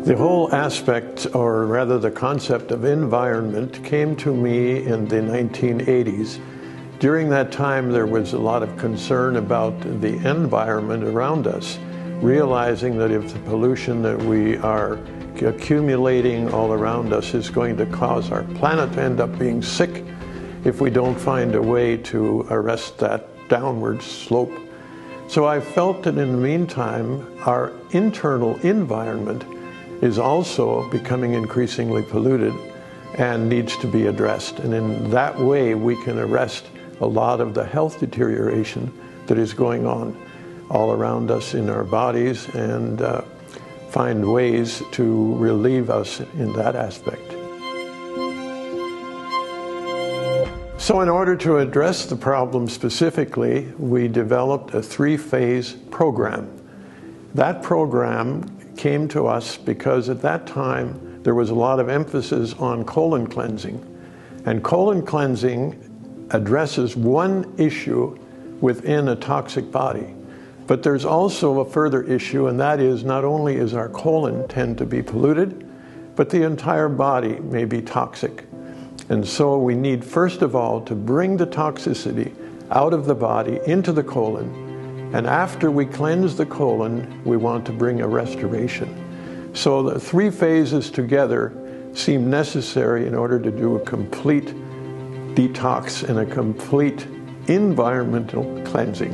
The whole aspect, or rather the concept of environment, came to me in the 1980s. During that time, there was a lot of concern about the environment around us, realizing that if the pollution that we are accumulating all around us is going to cause our planet to end up being sick if we don't find a way to arrest that downward slope. So I felt that in the meantime, our internal environment is also becoming increasingly polluted and needs to be addressed. And in that way, we can arrest a lot of the health deterioration that is going on all around us in our bodies and find ways to relieve us in that aspect. So in order to address the problem specifically, we developed a 3-phase program. That program came to us because at that time there was a lot of emphasis on colon cleansing. And colon cleansing addresses one issue within a toxic body. But there's also a further issue, and that is not only is our colon tend to be polluted, but the entire body may be toxic. And so we need, first of all, to bring the toxicity out of the body into the colon. And after we cleanse the colon, we want to bring a restoration. So the 3 phases together seem necessary in order to do a complete detox and a complete environmental cleansing.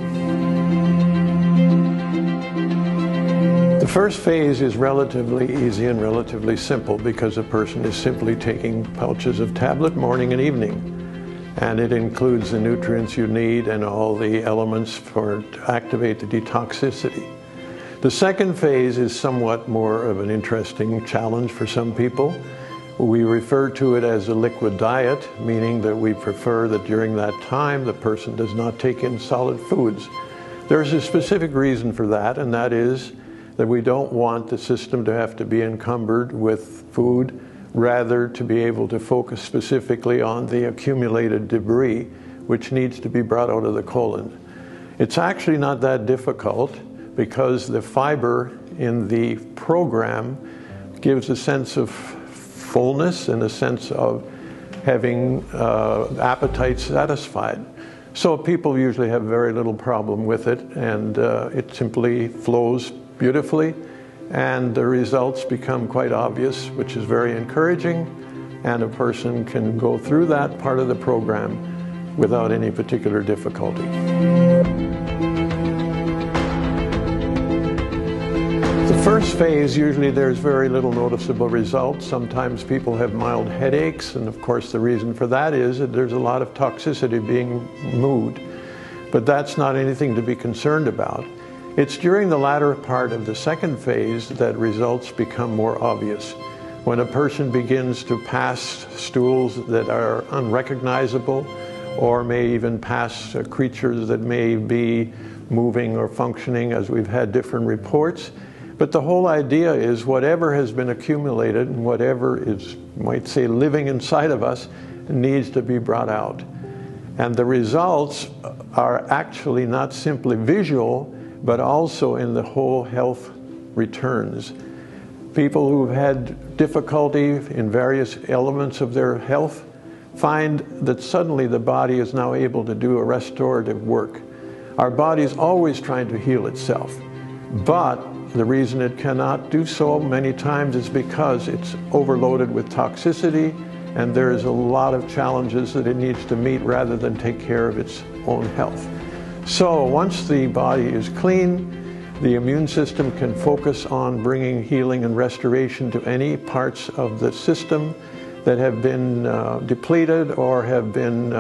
The first phase is relatively easy and relatively simple because a person is simply taking pouches of tablet morning and evening. And it includes the nutrients you need and all the elements to activate the detoxicity. The second phase is somewhat more of an interesting challenge for some people. We refer to it as a liquid diet, meaning that we prefer that during that time the person does not take in solid foods. There's a specific reason for that, and that is that we don't want the system to have to be encumbered with food, rather to be able to focus specifically on the accumulated debris which needs to be brought out of the colon. It's actually not that difficult because the fiber in the program gives a sense of fullness and a sense of having appetite satisfied. So people usually have very little problem with it, and it simply flows beautifully. And the results become quite obvious, which is very encouraging, and a person can go through that part of the program without any particular difficulty. The first phase, usually there's very little noticeable results. Sometimes people have mild headaches, and of course the reason for that is that there's a lot of toxicity being moved. But that's not anything to be concerned about. It's during the latter part of the second phase that results become more obvious. When a person begins to pass stools that are unrecognizable, or may even pass creatures that may be moving or functioning, as we've had different reports. But the whole idea is whatever has been accumulated and whatever is, might say, living inside of us needs to be brought out. And the results are actually not simply visual, but also in the whole health returns. People who've had difficulty in various elements of their health find that suddenly the body is now able to do a restorative work. Our body is always trying to heal itself, but the reason it cannot do so many times is because it's overloaded with toxicity, and there's a lot of challenges that it needs to meet rather than take care of its own health. So once the body is clean, the immune system can focus on bringing healing and restoration to any parts of the system that have been depleted or have been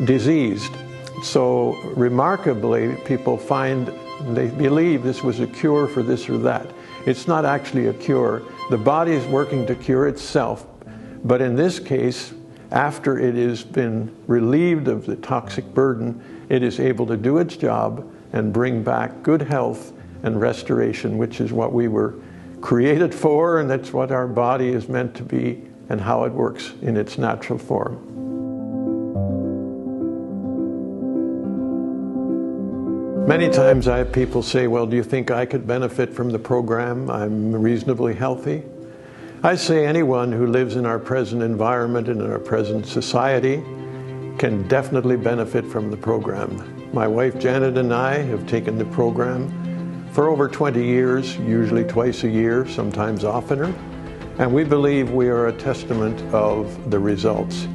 diseased. So remarkably, people find they believe this was a cure for this or that. It's not actually a cure. The body is working to cure itself, but in this case, after it has been relieved of the toxic burden, it is able to do its job and bring back good health and restoration, which is what we were created for, and that's what our body is meant to be and how it works in its natural form. Many times I have people say, well, do you think I could benefit from the program? I'm reasonably healthy. I say anyone who lives in our present environment and in our present society can definitely benefit from the program. My wife Janet and I have taken the program for over 20 years, usually twice a year, sometimes oftener, and we believe we are a testament of the results.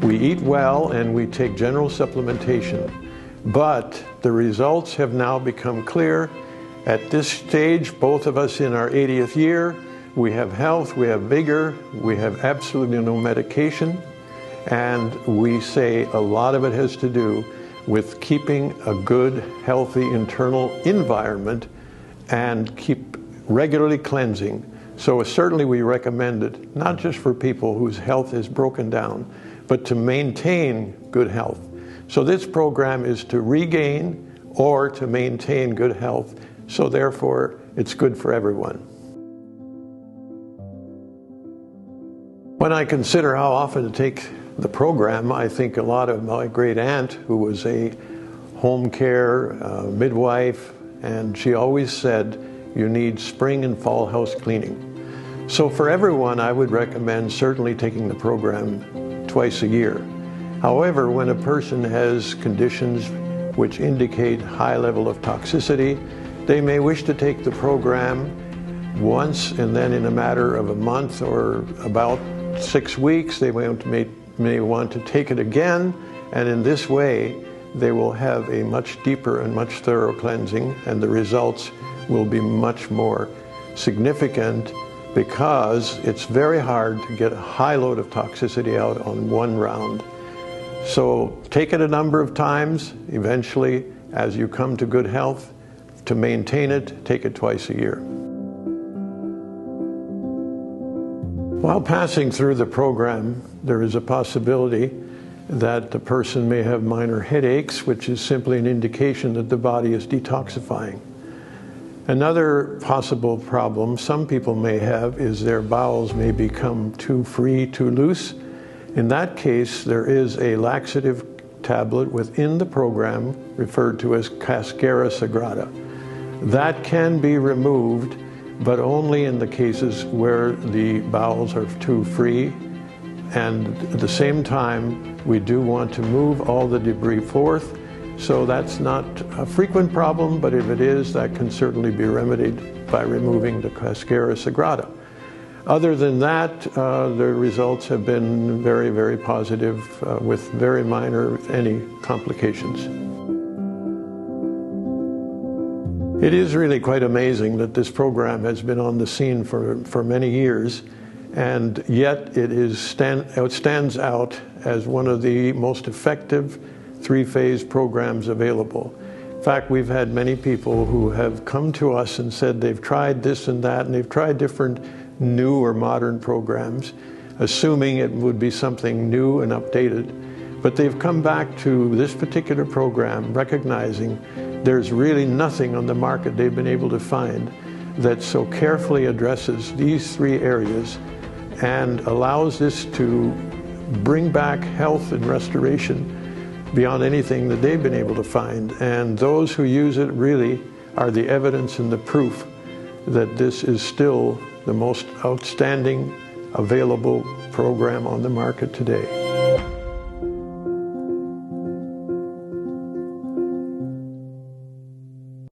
We eat well and we take general supplementation, but the results have now become clear. At this stage, both of us in our 80th year, we have health, we have vigor, we have absolutely no medication, and we say a lot of it has to do with keeping a good, healthy internal environment and keep regularly cleansing. So certainly we recommend it, not just for people whose health is broken down, but to maintain good health. So this program is to regain or to maintain good health, so therefore it's good for everyone. When I consider how often to take the program, I think a lot of my great aunt, who was a home care midwife, and she always said, you need spring and fall house cleaning. So for everyone, I would recommend certainly taking the program twice a year. However, when a person has conditions which indicate high level of toxicity, they may wish to take the program once, and then in a matter of a month or about 6 weeks, they may want to take it again, and in this way, they will have a much deeper and much thorough cleansing, and the results will be much more significant, because it's very hard to get a high load of toxicity out on one round. So take it a number of times. Eventually, as you come to good health, to maintain it, take it twice a year. While passing through the program, there is a possibility that the person may have minor headaches, which is simply an indication that the body is detoxifying. Another possible problem some people may have is their bowels may become too free, too loose. In that case, there is a laxative tablet within the program referred to as cascara sagrada. That can be removed, but only in the cases where the bowels are too free. And at the same time, we do want to move all the debris forth. So that's not a frequent problem, but if it is, that can certainly be remedied by removing the cascara sagrada. Other than that, the results have been very, very positive with very minor, if any, complications. It is really quite amazing that this program has been on the scene for many years, and yet it stands out as one of the most effective three-phase programs available. In fact, we've had many people who have come to us and said they've tried this and that, and they've tried different new or modern programs, assuming it would be something new and updated. But they've come back to this particular program recognizing there's really nothing on the market they've been able to find that so carefully addresses these three areas and allows this to bring back health and restoration beyond anything that they've been able to find. And those who use it really are the evidence and the proof that this is still the most outstanding available program on the market today.